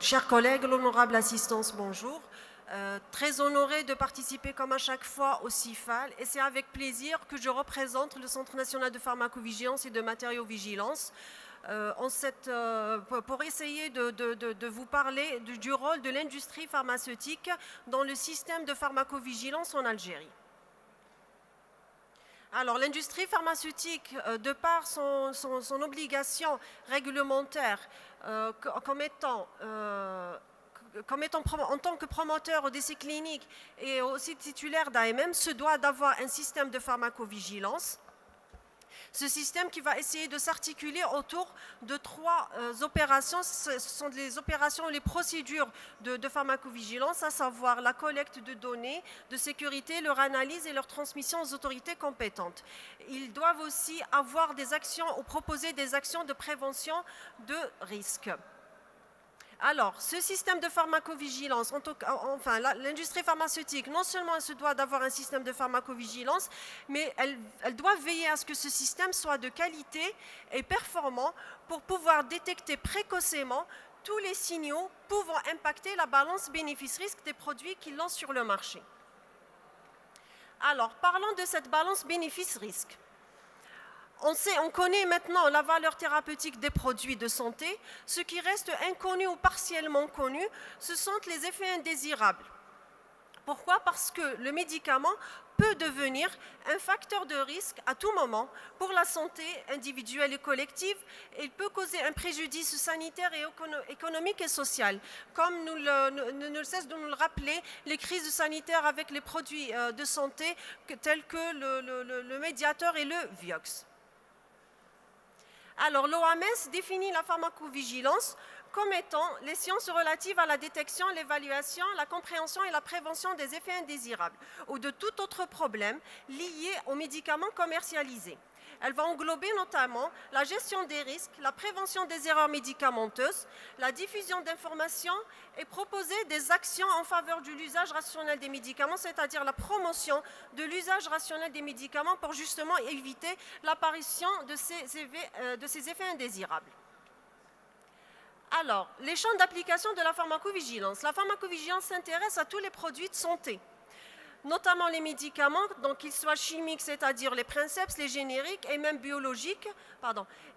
Chers collègues, l'honorable assistance, bonjour. Très honorée de participer comme à chaque fois au CIFAL et c'est avec plaisir que je représente le Centre national de pharmacovigilance et de matériaux-vigilance pour essayer de vous parler du rôle de l'industrie pharmaceutique dans le système de pharmacovigilance en Algérie. Alors, l'industrie pharmaceutique, de par son obligation réglementaire comme étant en tant que promoteur d'essais cliniques et aussi titulaire d'AMM, se doit d'avoir un système de pharmacovigilance. Ce système qui va essayer de s'articuler autour de trois opérations. Ce sont les opérations, les procédures de pharmacovigilance, à savoir la collecte de données de sécurité, leur analyse et leur transmission aux autorités compétentes. Ils doivent aussi avoir des actions ou proposer des actions de prévention de risques. Alors, ce système de pharmacovigilance, enfin, l'industrie pharmaceutique, non seulement elle se doit d'avoir un système de pharmacovigilance, mais elle doit veiller à ce que ce système soit de qualité et performant pour pouvoir détecter précocement tous les signaux pouvant impacter la balance bénéfice-risque des produits qu'ils lancent sur le marché. Alors, parlons de cette balance bénéfice-risque. On connaît maintenant la valeur thérapeutique des produits de santé. Ce qui reste inconnu ou partiellement connu, ce sont les effets indésirables. Pourquoi ? Parce que le médicament peut devenir un facteur de risque à tout moment pour la santé individuelle et collective. Il peut causer un préjudice sanitaire et économique et social. Comme ne cesse de nous le rappeler, les crises sanitaires avec les produits de santé tels que le Mediator et le Vioxx. Alors, l'OMS définit la pharmacovigilance comme étant les sciences relatives à la détection, l'évaluation, la compréhension et la prévention des effets indésirables ou de tout autre problème lié aux médicaments commercialisés. Elle va englober notamment la gestion des risques, la prévention des erreurs médicamenteuses, la diffusion d'informations et proposer des actions en faveur de l'usage rationnel des médicaments, c'est-à-dire la promotion de l'usage rationnel des médicaments pour justement éviter l'apparition de ces effets indésirables. Alors, les champs d'application de la pharmacovigilance. La pharmacovigilance s'intéresse à tous les produits de santé, notamment les médicaments, donc qu'ils soient chimiques, c'est-à-dire les princeps, les génériques et même biologiques,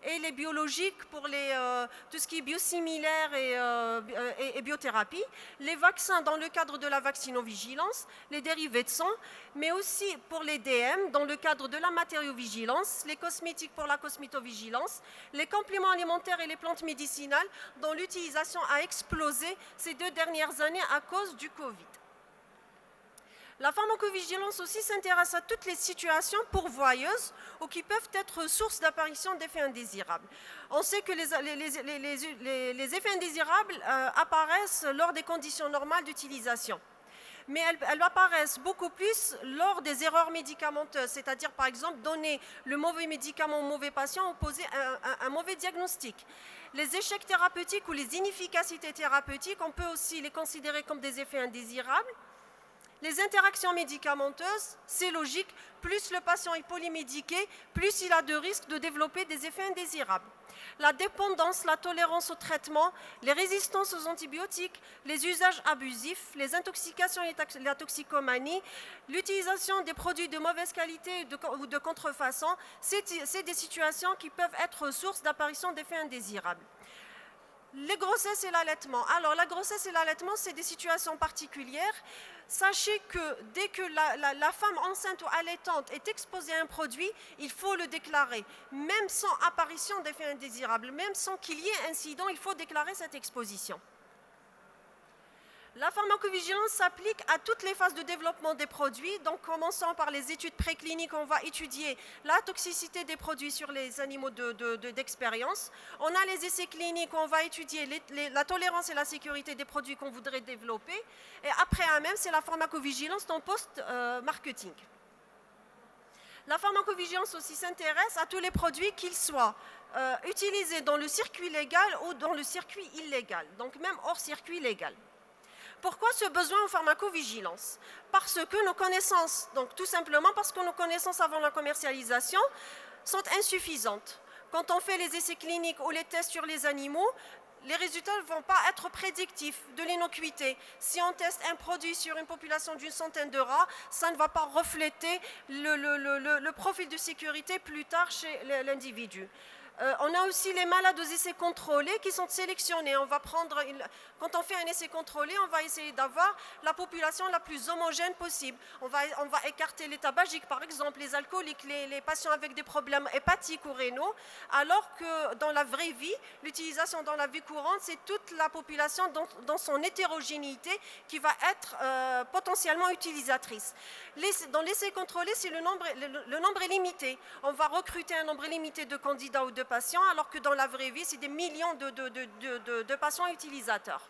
et les biologiques pour tout ce qui est biosimilaire et biothérapie, les vaccins dans le cadre de la vaccinovigilance, les dérivés de sang, mais aussi pour les DM dans le cadre de la matériovigilance, les cosmétiques pour la cosmétovigilance, les compléments alimentaires et les plantes médicinales dont l'utilisation a explosé ces 2 dernières années à cause du Covid. La pharmacovigilance aussi s'intéresse à toutes les situations pourvoyeuses ou qui peuvent être source d'apparition d'effets indésirables. On sait que les effets indésirables apparaissent lors des conditions normales d'utilisation. Mais elles apparaissent beaucoup plus lors des erreurs médicamenteuses, c'est-à-dire par exemple donner le mauvais médicament au mauvais patient ou poser un mauvais diagnostic. Les échecs thérapeutiques ou les inefficacités thérapeutiques, on peut aussi les considérer comme des effets indésirables. Les interactions médicamenteuses, c'est logique, plus le patient est polymédiqué, plus il a de risques de développer des effets indésirables. La dépendance, la tolérance au traitement, les résistances aux antibiotiques, les usages abusifs, les intoxications et la toxicomanie, l'utilisation des produits de mauvaise qualité ou de contrefaçon, c'est des situations qui peuvent être source d'apparition d'effets indésirables. Les grossesses et l'allaitement. Alors, la grossesse et l'allaitement, c'est des situations particulières. Sachez que dès que la femme enceinte ou allaitante est exposée à un produit, il faut le déclarer. Même sans apparition d'effets indésirables, même sans qu'il y ait incident, il faut déclarer cette exposition. La pharmacovigilance s'applique à toutes les phases de développement des produits. Donc, commençant par les études précliniques, on va étudier la toxicité des produits sur les animaux d'expérience. On a les essais cliniques, on va étudier la tolérance et la sécurité des produits qu'on voudrait développer. Et après, même, c'est la pharmacovigilance dans post-marketing. La pharmacovigilance aussi s'intéresse à tous les produits, qu'ils soient utilisés dans le circuit légal ou dans le circuit illégal, donc même hors circuit légal. Pourquoi ce besoin en pharmacovigilance ? Parce que nos connaissances, donc tout simplement parce que nos connaissances avant la commercialisation sont insuffisantes. Quand on fait les essais cliniques ou les tests sur les animaux, les résultats ne vont pas être prédictifs de l'innocuité. Si on teste un produit sur une population d'une centaine de rats, ça ne va pas refléter le profil de sécurité plus tard chez l'individu. On a aussi les malades aux essais contrôlés qui sont sélectionnés. Quand on fait un essai contrôlé, on va essayer d'avoir la population la plus homogène possible. On va écarter les tabagiques, par exemple, les alcooliques, les patients avec des problèmes hépatiques ou rénaux, alors que dans la vraie vie, l'utilisation dans la vie courante, c'est toute la population dans son hétérogénéité qui va être potentiellement utilisatrice. Dans l'essai contrôlé, le nombre est limité. On va recruter un nombre limité de candidats ou de patients, alors que dans la vraie vie, c'est des millions de patients utilisateurs.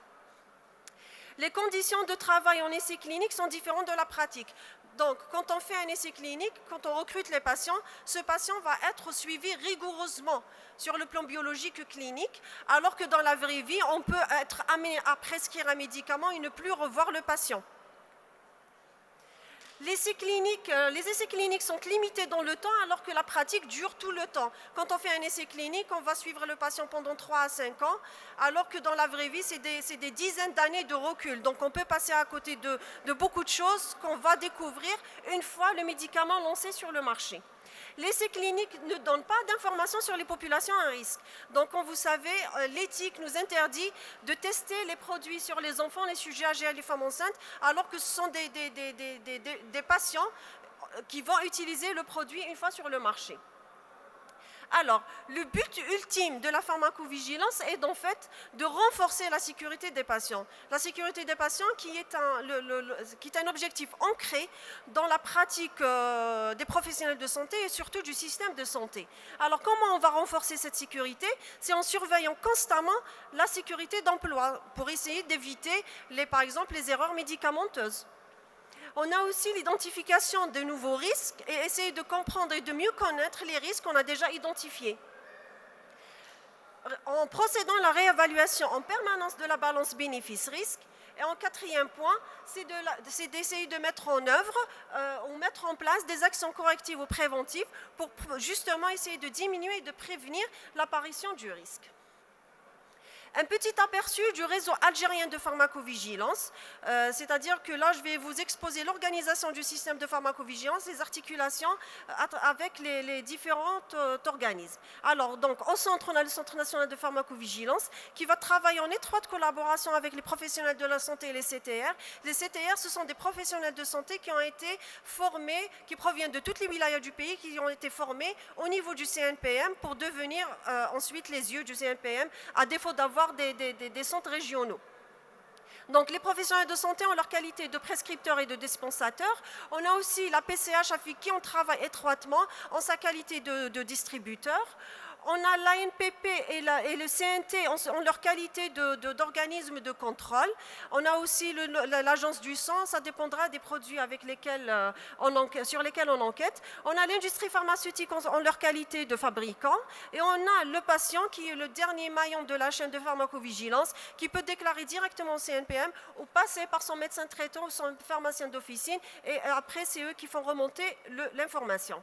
Les conditions de travail en essai clinique sont différentes de la pratique. Donc, quand on fait un essai clinique, quand on recrute les patients, ce patient va être suivi rigoureusement sur le plan biologique clinique, alors que dans la vraie vie, on peut être amené à prescrire un médicament et ne plus revoir le patient. Les essais cliniques sont limités dans le temps alors que la pratique dure tout le temps. Quand on fait un essai clinique, on va suivre le patient pendant 3 à 5 ans, alors que dans la vraie vie, c'est des dizaines d'années de recul. Donc on peut passer à côté de beaucoup de choses qu'on va découvrir une fois le médicament lancé sur le marché. L'essai clinique ne donne pas d'informations sur les populations à risque. Donc, comme vous savez, l'éthique nous interdit de tester les produits sur les enfants, les sujets âgés et les femmes enceintes, alors que ce sont des patients qui vont utiliser le produit une fois sur le marché. Alors, le but ultime de la pharmacovigilance est en fait de renforcer la sécurité des patients. La sécurité des patients qui est un objectif ancré dans la pratique des professionnels de santé et surtout du système de santé. Alors, comment on va renforcer cette sécurité? C'est en surveillant constamment la sécurité d'emploi pour essayer d'éviter, par exemple, les erreurs médicamenteuses. On a aussi l'identification de nouveaux risques et essayer de comprendre et de mieux connaître les risques qu'on a déjà identifiés. En procédant à la réévaluation en permanence de la balance bénéfice-risque, et en quatrième point, c'est d'essayer de mettre en œuvre ou mettre en place des actions correctives ou préventives pour justement essayer de diminuer et de prévenir l'apparition du risque. Un petit aperçu du réseau algérien de pharmacovigilance, c'est-à-dire que là, je vais vous exposer l'organisation du système de pharmacovigilance, les articulations avec les différents organismes. Alors, donc, au centre, on a le Centre national de pharmacovigilance qui va travailler en étroite collaboration avec les professionnels de la santé et les CTR. Les CTR, ce sont des professionnels de santé qui ont été formés, qui proviennent de toutes les wilayas du pays, qui ont été formés au niveau du CNPM pour devenir ensuite les yeux du CNPM, à défaut d'avoir des centres régionaux. Donc les professionnels de santé ont leur qualité de prescripteurs et de dispensateurs. On a aussi la PCH avec qui on travaille étroitement en sa qualité de distributeur. On a l'ANPP et le CNT en leur qualité d'organisme de contrôle. On a aussi l'agence du sang, ça dépendra des produits sur lesquels on enquête. On a l'industrie pharmaceutique en leur qualité de fabricant. Et on a le patient qui est le dernier maillon de la chaîne de pharmacovigilance qui peut déclarer directement au CNPM ou passer par son médecin traitant ou son pharmacien d'officine. Et après, c'est eux qui font remonter l'information.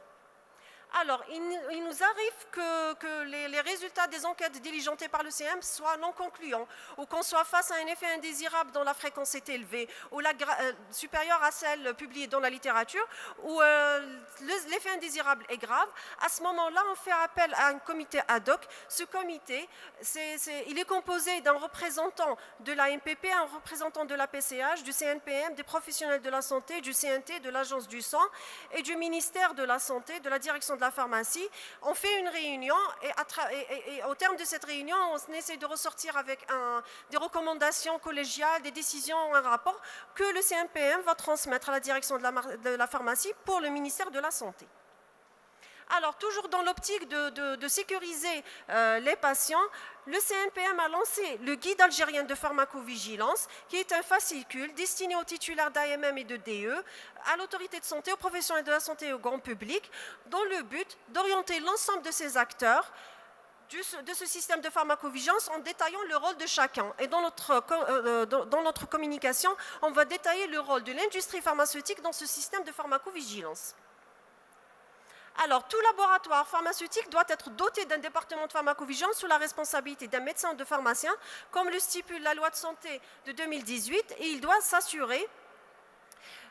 Alors, il nous arrive que les résultats des enquêtes diligentées par le CM soient non concluants, ou qu'on soit face à un effet indésirable dont la fréquence est élevée, ou supérieure à celle publiée dans la littérature, ou l'effet indésirable est grave. À ce moment-là, on fait appel à un comité ad hoc. Ce comité, il est composé d'un représentant de la MPP, un représentant de la PCH, du CNPM, des professionnels de la santé, du CNT, de l'agence du sang et du ministère de la Santé, de la direction de la pharmacie. On fait une réunion et au terme de cette réunion, on essaie de ressortir avec des recommandations collégiales, des décisions, un rapport que le CNPM va transmettre à la direction de la pharmacie pour le ministère de la Santé. Alors, toujours dans l'optique de sécuriser les patients, le CNPM a lancé le guide algérien de pharmacovigilance, qui est un fascicule destiné aux titulaires d'AMM et de DE, à l'autorité de santé, aux professionnels de la santé et au grand public, dont le but d'orienter l'ensemble de ces acteurs de ce système de pharmacovigilance en détaillant le rôle de chacun. Et dans notre communication, on va détailler le rôle de l'industrie pharmaceutique dans ce système de pharmacovigilance. Alors, tout laboratoire pharmaceutique doit être doté d'un département de pharmacovigilance sous la responsabilité d'un médecin ou de pharmacien, comme le stipule la loi de santé de 2018, et il doit s'assurer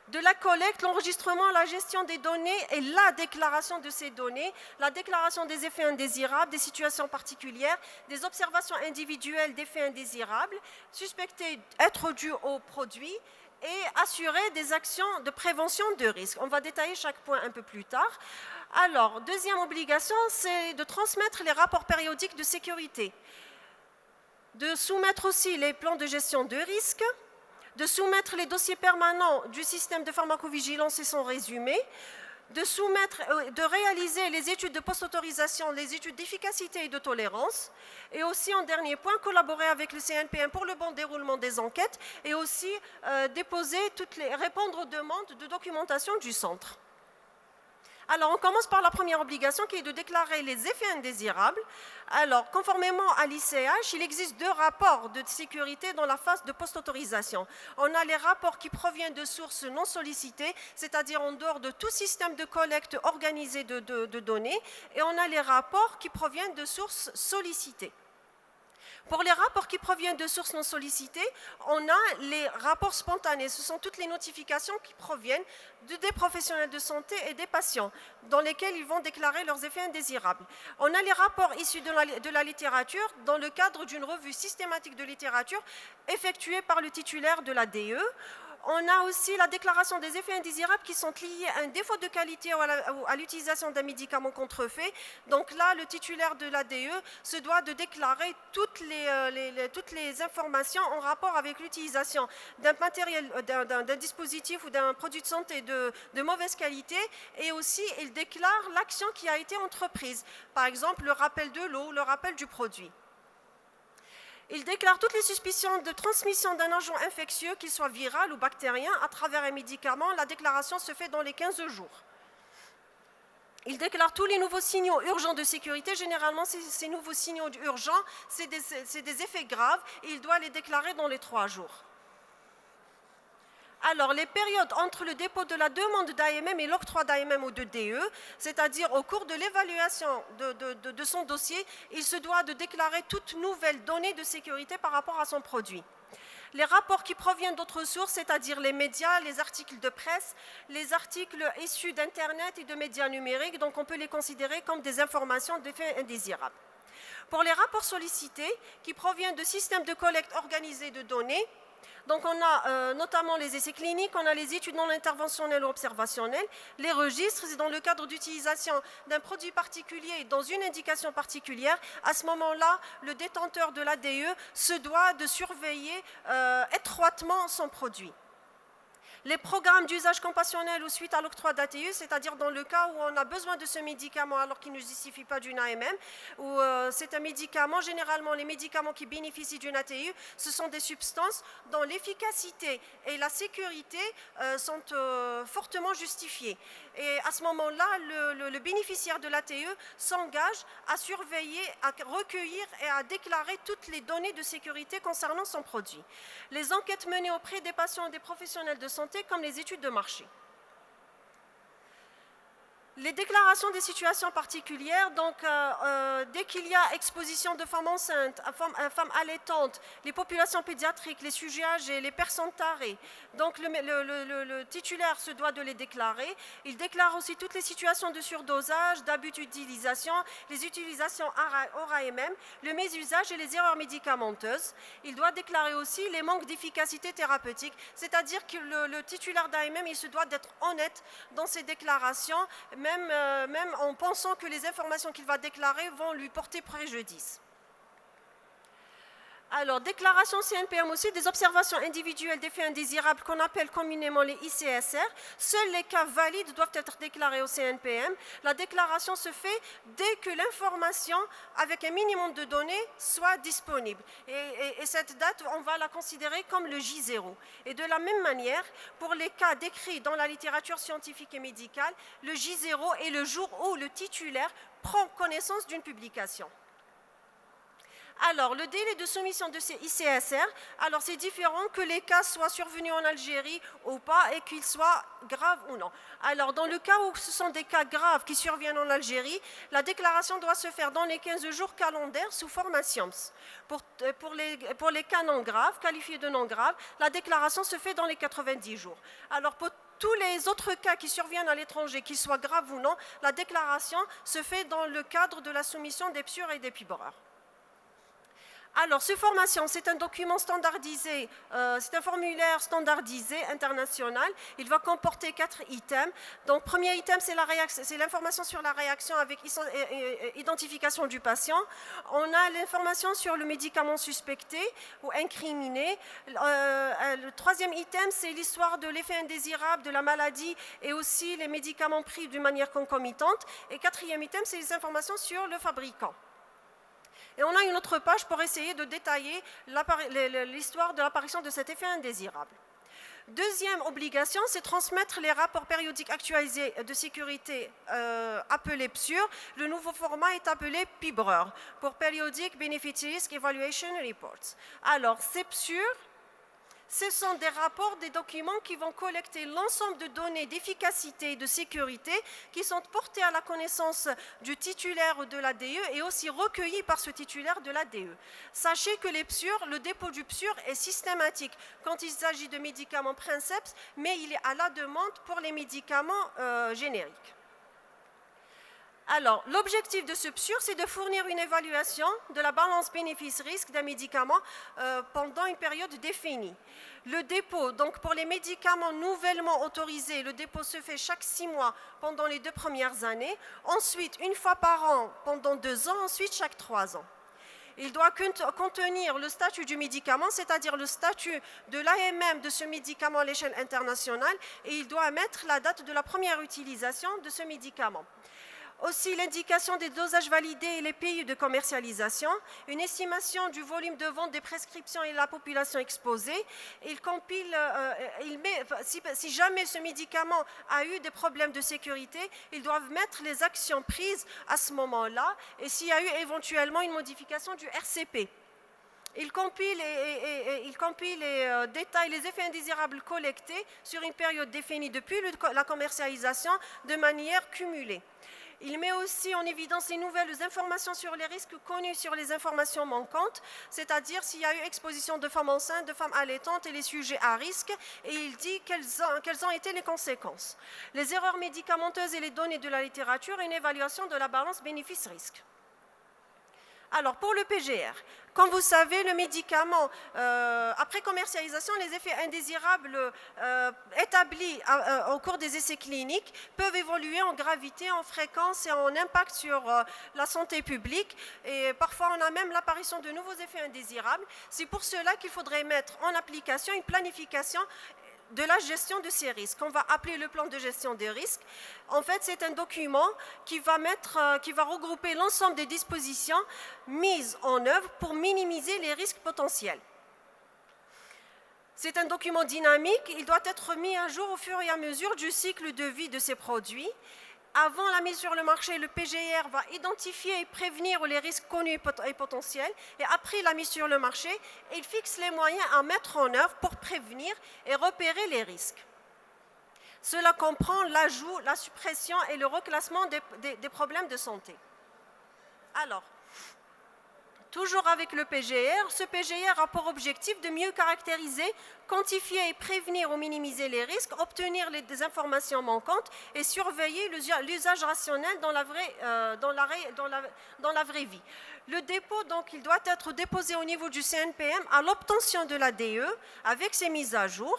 de la collecte, l'enregistrement, la gestion des données et la déclaration de ces données, la déclaration des effets indésirables, des situations particulières, des observations individuelles d'effets indésirables, suspectés être dus au produit, et assurer des actions de prévention de risque. On va détailler chaque point un peu plus tard. Alors, deuxième obligation, c'est de transmettre les rapports périodiques de sécurité, de soumettre aussi les plans de gestion de risque, de soumettre les dossiers permanents du système de pharmacovigilance et son résumé, de réaliser les études de post-autorisation, les études d'efficacité et de tolérance, et aussi, en dernier point, collaborer avec le CNPM pour le bon déroulement des enquêtes et aussi répondre aux demandes de documentation du centre. Alors, on commence par la première obligation qui est de déclarer les effets indésirables. Alors, conformément à l'ICH, il existe 2 rapports de sécurité dans la phase de post-autorisation. On a les rapports qui proviennent de sources non sollicitées, c'est-à-dire en dehors de tout système de collecte organisé de données, et on a les rapports qui proviennent de sources sollicitées. Pour les rapports qui proviennent de sources non sollicitées, on a les rapports spontanés. Ce sont toutes les notifications qui proviennent des professionnels de santé et des patients, dans lesquels ils vont déclarer leurs effets indésirables. On a les rapports issus de la littérature dans le cadre d'une revue systématique de littérature effectuée par le titulaire de la DE. On a aussi la déclaration des effets indésirables qui sont liés à un défaut de qualité ou à l'utilisation d'un médicament contrefait. Donc là, le titulaire de l'ADE se doit de déclarer toutes les informations en rapport avec l'utilisation d'un matériel, d'un dispositif ou d'un produit de santé de mauvaise qualité, et aussi il déclare l'action qui a été entreprise, par exemple le rappel de l'eau, le rappel du produit. Il déclare toutes les suspicions de transmission d'un agent infectieux, qu'il soit viral ou bactérien, à travers un médicament. La déclaration se fait dans les 15 jours. Il déclare tous les nouveaux signaux urgents de sécurité. Généralement, ces nouveaux signaux urgents, c'est des effets graves, et il doit les déclarer dans les 3 jours. Alors, les périodes entre le dépôt de la demande d'AMM et l'octroi d'AMM ou de DE, c'est-à-dire au cours de l'évaluation de son dossier, il se doit de déclarer toute nouvelle donnée de sécurité par rapport à son produit. Les rapports qui proviennent d'autres sources, c'est-à-dire les médias, les articles de presse, les articles issus d'Internet et de médias numériques, donc on peut les considérer comme des informations d'effets indésirables. Pour les rapports sollicités, qui proviennent de systèmes de collecte organisés de données, donc on a notamment les essais cliniques, on a les études non interventionnelles ou observationnelles, les registres, c'est dans le cadre d'utilisation d'un produit particulier dans une indication particulière. À ce moment-là, le détenteur de l'ADE se doit de surveiller étroitement son produit. Les programmes d'usage compassionnel ou suite à l'octroi d'ATU, c'est-à-dire dans le cas où on a besoin de ce médicament alors qu'il ne justifie pas d'une AMM, ou c'est un médicament, généralement les médicaments qui bénéficient d'une ATU, ce sont des substances dont l'efficacité et la sécurité sont fortement justifiées. Et à ce moment-là, le bénéficiaire de l'ATE s'engage à surveiller, à recueillir et à déclarer toutes les données de sécurité concernant son produit. Les enquêtes menées auprès des patients et des professionnels de santé, comme les études de marché. Les déclarations des situations particulières, donc dès qu'il y a exposition de femmes enceintes, femmes allaitantes, les populations pédiatriques, les sujets âgés, les personnes tarées, donc le titulaire se doit de les déclarer. Il déclare aussi toutes les situations de surdosage, d'abus d'utilisation, les utilisations hors AMM, le mésusage et les erreurs médicamenteuses. Il doit déclarer aussi les manques d'efficacité thérapeutique, c'est-à-dire que le titulaire d'AMM, il se doit d'être honnête dans ses déclarations, même en pensant que les informations qu'il va déclarer vont lui porter préjudice. Alors, déclaration CNPM aussi des observations individuelles d'effets indésirables qu'on appelle communément les ICSR. Seuls les cas valides doivent être déclarés au CNPM. La déclaration se fait dès que l'information avec un minimum de données soit disponible. Et cette date, on va la considérer comme le J0. Et de la même manière, pour les cas décrits dans la littérature scientifique et médicale, le J0 est le jour où le titulaire prend connaissance d'une publication. Alors, le délai de soumission de ces ICSR, alors c'est différent que les cas soient survenus en Algérie ou pas et qu'ils soient graves ou non. Alors, dans le cas où ce sont des cas graves qui surviennent en Algérie, la déclaration doit se faire dans les 15 jours calendaires sous format SIOMS. Pour les cas non graves, qualifiés de non graves, la déclaration se fait dans les 90 jours. Alors, pour tous les autres cas qui surviennent à l'étranger, qu'ils soient graves ou non, la déclaration se fait dans le cadre de la soumission des PSUR et des PIBReurs. Alors, ce formation, c'est un document standardisé, c'est un formulaire standardisé international. Il va comporter 4 items. Donc, premier item, c'est l'information sur la réaction avec identification du patient. On a l'information sur le médicament suspecté ou incriminé. Le troisième item, c'est l'histoire de l'effet indésirable de la maladie et aussi les médicaments pris d'une manière concomitante. Et quatrième item, c'est les informations sur le fabricant. Et on a une autre page pour essayer de détailler l'histoire de l'apparition de cet effet indésirable. Deuxième obligation, c'est transmettre les rapports périodiques actualisés de sécurité appelés PSUR. Le nouveau format est appelé PIBReur, pour Periodic Benefit Risk Evaluation Reports. Alors, ces PSUR, ce sont des rapports, des documents qui vont collecter l'ensemble de données d'efficacité et de sécurité qui sont portées à la connaissance du titulaire de l'ADE et aussi recueillies par ce titulaire de l'ADE. Sachez que les PSUR, le dépôt du PSUR est systématique quand il s'agit de médicaments Princeps, mais il est à la demande pour les médicaments génériques. Alors, l'objectif de ce PSUR, c'est de fournir une évaluation de la balance bénéfice-risque d'un médicament pendant une période définie. Le dépôt, donc pour les médicaments nouvellement autorisés, le dépôt se fait chaque 6 mois pendant les 2 premières années, ensuite une fois par an pendant 2 ans, ensuite chaque 3 ans. Il doit contenir le statut du médicament, c'est-à-dire le statut de l'AMM de ce médicament à l'échelle internationale, et il doit mettre la date de la première utilisation de ce médicament. Aussi l'indication des dosages validés et les pays de commercialisation, une estimation du volume de vente des prescriptions et la population exposée. Il compile, si jamais ce médicament a eu des problèmes de sécurité, ils doivent mettre les actions prises à ce moment-là et s'il y a eu éventuellement une modification du RCP. Il compile et détaille les effets indésirables collectés sur une période définie depuis la commercialisation de manière cumulée. Il met aussi en évidence les nouvelles informations sur les risques connus sur les informations manquantes, c'est-à-dire s'il y a eu exposition de femmes enceintes, de femmes allaitantes et les sujets à risque, et il dit quelles ont été les conséquences. Les erreurs médicamenteuses et les données de la littérature et une évaluation de la balance bénéfice-risque. Alors, pour le PGR, comme vous savez, le médicament, après commercialisation, les effets indésirables établis au cours des essais cliniques peuvent évoluer en gravité, en fréquence et en impact sur la santé publique. Et parfois, on a même l'apparition de nouveaux effets indésirables. C'est pour cela qu'il faudrait mettre en application une planification de la gestion de ces risques, qu'on va appeler le plan de gestion des risques. En fait, c'est un document qui va regrouper l'ensemble des dispositions mises en œuvre pour minimiser les risques potentiels. C'est un document dynamique, il doit être mis à jour au fur et à mesure du cycle de vie de ces produits. Avant la mise sur le marché, le PGR va identifier et prévenir les risques connus et potentiels. Et après la mise sur le marché, il fixe les moyens à mettre en œuvre pour prévenir et repérer les risques. Cela comprend l'ajout, la suppression et le reclassement des problèmes de santé. Alors, toujours avec le PGR, ce PGR a pour objectif de mieux caractériser, quantifier et prévenir ou minimiser les risques, obtenir des informations manquantes et surveiller l'usage rationnel dans la vraie vie. Le dépôt, donc, il doit être déposé au niveau du CNPM à l'obtention de l'ADE avec ses mises à jour.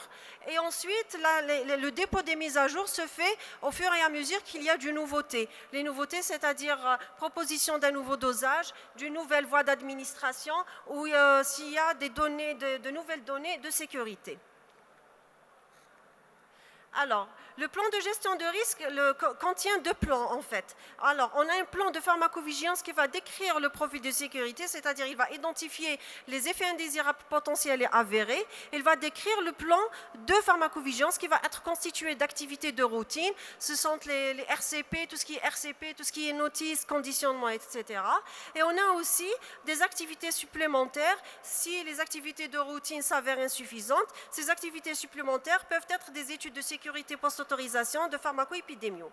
Et ensuite, le dépôt des mises à jour se fait au fur et à mesure qu'il y a du nouveauté. Les nouveautés, c'est-à-dire proposition d'un nouveau dosage, d'une nouvelle voie d'administration ou s'il y a des données, de nouvelles données de sécurité. Alors, le plan de gestion de risque contient deux plans en fait. Alors, on a un plan de pharmacovigilance qui va décrire le profil de sécurité, c'est-à-dire il va identifier les effets indésirables potentiels et avérés. Il va décrire le plan de pharmacovigilance qui va être constitué d'activités de routine. Ce sont les RCP, tout ce qui est RCP, tout ce qui est notice, conditionnement, etc. Et on a aussi des activités supplémentaires. Si les activités de routine s'avèrent insuffisantes, ces activités supplémentaires peuvent être des études de sécurité post-autorisation de pharmacoépidémiaux.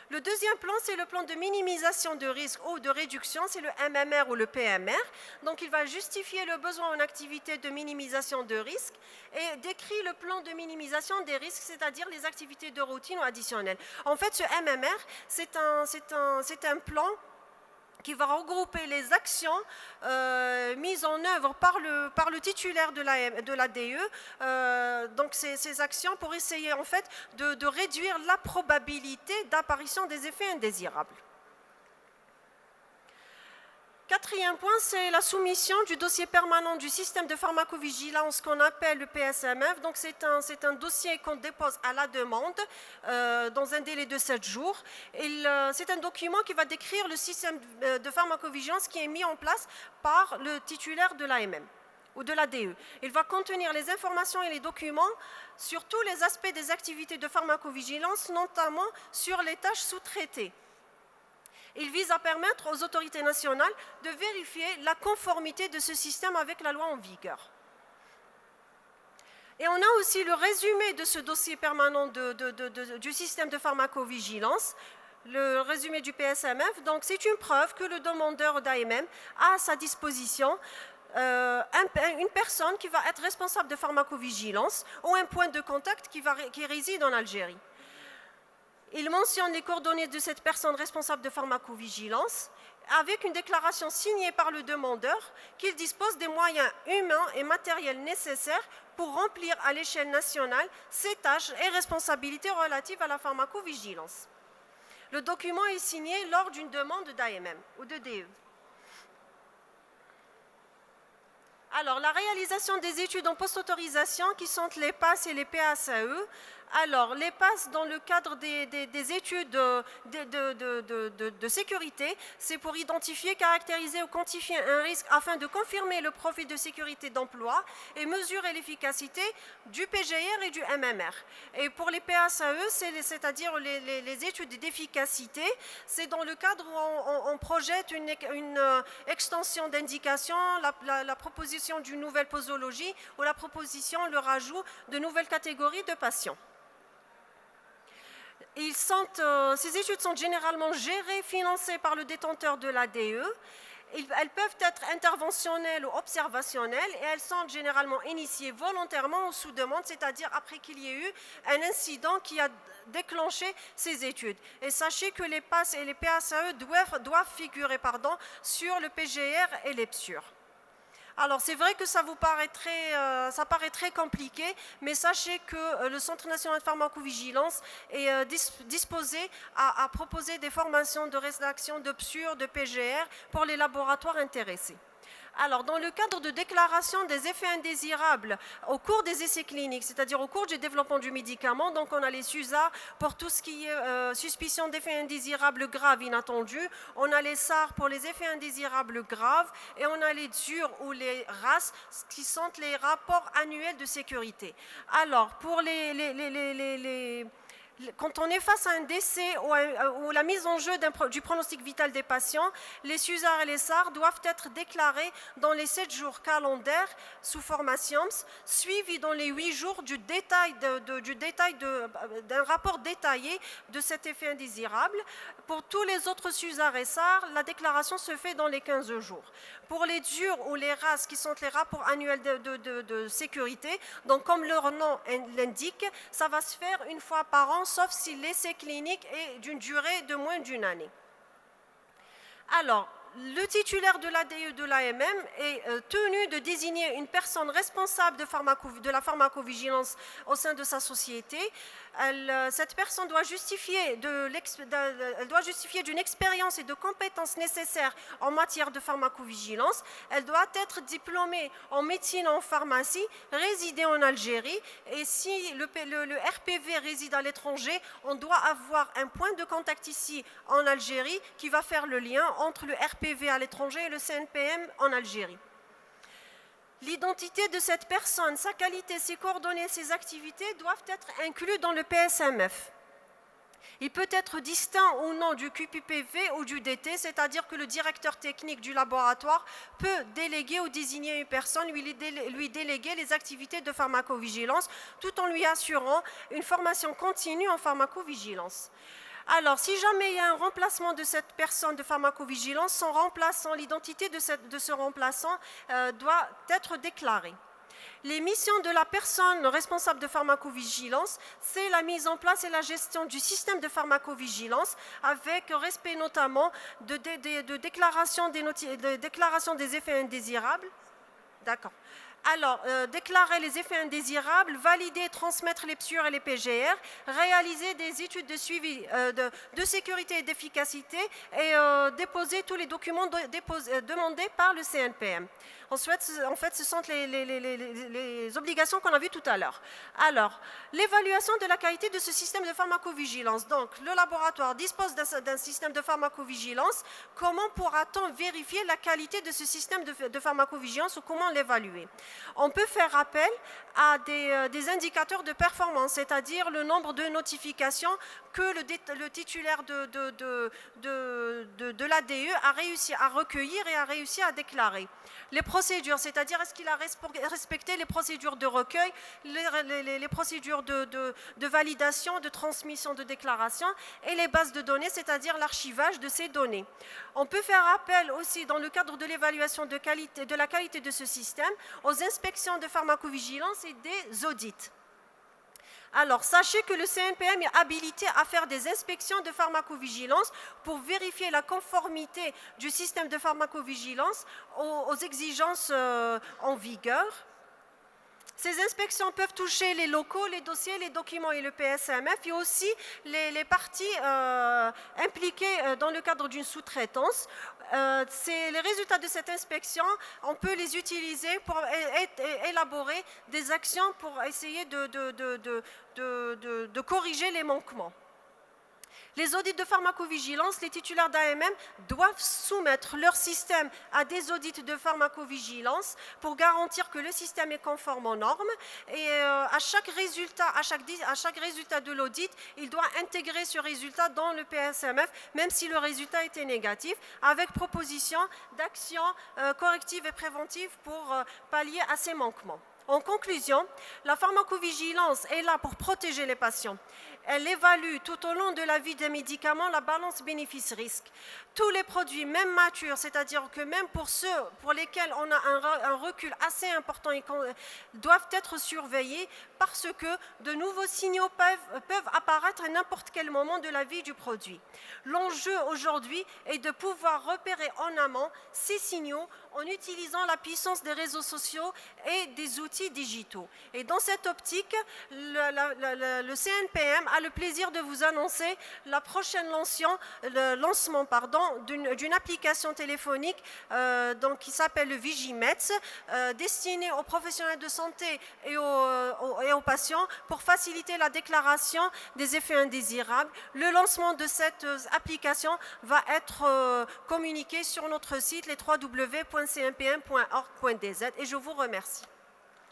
Le deuxième plan, c'est le plan de minimisation de risque ou de réduction, c'est le MMR ou le PMR. Donc, il va justifier le besoin en activité de minimisation de risque et décrit le plan de minimisation des risques, c'est-à-dire les activités de routine ou additionnelles. En fait, ce MMR, c'est un plan qui va regrouper les actions mises en œuvre par le titulaire de la DE. Donc ces actions pour essayer en fait de réduire la probabilité d'apparition des effets indésirables. Quatrième point, c'est la soumission du dossier permanent du système de pharmacovigilance qu'on appelle le PSMF. Donc c'est un dossier qu'on dépose à la demande dans un délai de 7 jours. C'est un document qui va décrire le système de pharmacovigilance qui est mis en place par le titulaire de l'AMM ou de la DE. Il va contenir les informations et les documents sur tous les aspects des activités de pharmacovigilance, notamment sur les tâches sous-traitées. Il vise à permettre aux autorités nationales de vérifier la conformité de ce système avec la loi en vigueur. Et on a aussi le résumé de ce dossier permanent du système de pharmacovigilance, le résumé du PSMF. Donc, c'est une preuve que le demandeur d'AMM a à sa disposition une personne qui va être responsable de pharmacovigilance ou un point de contact qui réside en Algérie. Il mentionne les coordonnées de cette personne responsable de pharmacovigilance avec une déclaration signée par le demandeur qu'il dispose des moyens humains et matériels nécessaires pour remplir à l'échelle nationale ses tâches et responsabilités relatives à la pharmacovigilance. Le document est signé lors d'une demande d'AMM ou de DE. Alors, la réalisation des études en post-autorisation qui sont les PAS et les PASAE. Alors, les PAS dans le cadre des études de sécurité, c'est pour identifier, caractériser ou quantifier un risque afin de confirmer le profil de sécurité d'emploi et mesurer l'efficacité du PGR et du MMR. Et pour les PASAE, c'est-à-dire les études d'efficacité, c'est dans le cadre où on projette une extension d'indication, la proposition d'une nouvelle posologie ou la proposition, le rajout de nouvelles catégories de patients. Ces études sont généralement gérées, financées par le détenteur de l'ADE. Elles peuvent être interventionnelles ou observationnelles et elles sont généralement initiées volontairement ou sous demande, c'est-à-dire après qu'il y ait eu un incident qui a déclenché ces études. Et sachez que les PAS et les PASAE doivent figurer sur le PGR et l'EPSUR. Alors, c'est vrai que ça paraît très compliqué, mais sachez que le Centre national de pharmacovigilance est disposé à proposer des formations de rédaction de PSUR, de PGR pour les laboratoires intéressés. Alors, dans le cadre de déclaration des effets indésirables au cours des essais cliniques, c'est-à-dire au cours du développement du médicament, donc on a les SUSAR pour tout ce qui est suspicion d'effets indésirables graves inattendus, on a les SAR pour les effets indésirables graves et on a les DUR ou les RAS qui sont les rapports annuels de sécurité. Alors, pour quand on est face à un décès ou la mise en jeu du pronostic vital des patients, les SUSAR et les SAR doivent être déclarés dans les 7 jours calendaires sous format SIAMS, suivis dans les 8 jours d'un rapport détaillé de cet effet indésirable. Pour tous les autres SUSAR et SAR, la déclaration se fait dans les 15 jours. Pour les DUR ou les RAS, qui sont les rapports annuels de sécurité, donc comme leur nom l'indique, ça va se faire une fois par an, sauf si l'essai clinique est d'une durée de moins d'une année. Alors, le titulaire de l'ADE de l'AMM est tenu de désigner une personne responsable de la pharmacovigilance au sein de sa société. Cette personne doit justifier d'une expérience et de compétences nécessaires en matière de pharmacovigilance. Elle doit être diplômée en médecine ou en pharmacie, résider en Algérie. Et si le RPV réside à l'étranger, on doit avoir un point de contact ici en Algérie qui va faire le lien entre le RPV à l'étranger et le CNPM en Algérie. L'identité de cette personne, sa qualité, ses coordonnées, ses activités doivent être inclus dans le PSMF. Il peut être distinct ou non du QPPV ou du DT, c'est-à-dire que le directeur technique du laboratoire peut déléguer ou désigner une personne, lui déléguer les activités de pharmacovigilance, tout en lui assurant une formation continue en pharmacovigilance. Alors, si jamais il y a un remplacement de cette personne de pharmacovigilance, son remplaçant, l'identité de ce remplaçant doit être déclarée. Les missions de la personne responsable de pharmacovigilance, c'est la mise en place et la gestion du système de pharmacovigilance avec respect notamment de déclaration des effets indésirables. D'accord. Alors, déclarer les effets indésirables, valider et transmettre les PSUR et les PGR, réaliser des études de suivi de sécurité et d'efficacité et déposer tous les documents demandés par le CNPM. En fait, ce sont les obligations qu'on a vues tout à l'heure. Alors, l'évaluation de la qualité de ce système de pharmacovigilance. Donc, le laboratoire dispose d'un système de pharmacovigilance. Comment pourra-t-on vérifier la qualité de ce système de pharmacovigilance ou comment l'évaluer? On peut faire appel à des indicateurs de performance, c'est-à-dire le nombre de notifications que le titulaire de l'ADE a réussi à recueillir et a réussi à déclarer. Les procédures, c'est-à-dire est-ce qu'il a respecté les procédures de recueil, les procédures de validation, de transmission de déclaration et les bases de données, c'est-à-dire l'archivage de ces données. On peut faire appel aussi, dans le cadre de l'évaluation de la qualité de ce système, aux inspections de pharmacovigilance et des audits. Alors, sachez que le CNPM est habilité à faire des inspections de pharmacovigilance pour vérifier la conformité du système de pharmacovigilance aux exigences en vigueur. Ces inspections peuvent toucher les locaux, les dossiers, les documents et le PSMF, et aussi les parties impliquées dans le cadre d'une sous-traitance. Les résultats de cette inspection, on peut les utiliser pour élaborer des actions pour essayer de corriger les manquements. Les audits de pharmacovigilance, les titulaires d'AMM doivent soumettre leur système à des audits de pharmacovigilance pour garantir que le système est conforme aux normes. Et à chaque résultat de l'audit, il doit intégrer ce résultat dans le PSMF, même si le résultat était négatif, avec proposition d'actions correctives et préventives pour pallier à ces manquements. En conclusion, la pharmacovigilance est là pour protéger les patients. Elle évalue tout au long de la vie des médicaments la balance bénéfice-risque. Tous les produits, même matures, c'est-à-dire que même pour ceux pour lesquels on a un recul assez important, doivent être surveillés parce que de nouveaux signaux peuvent apparaître à n'importe quel moment de la vie du produit. L'enjeu aujourd'hui est de pouvoir repérer en amont ces signaux en utilisant la puissance des réseaux sociaux et des outils digitaux. Et dans cette optique, le CNPM a le plaisir de vous annoncer le lancement d'une application téléphonique qui s'appelle le Vigimeds, destinée aux professionnels de santé et aux patients pour faciliter la déclaration des effets indésirables. Le lancement de cette application va être communiqué sur notre site, les www.cnpm.org.dz, et je vous remercie.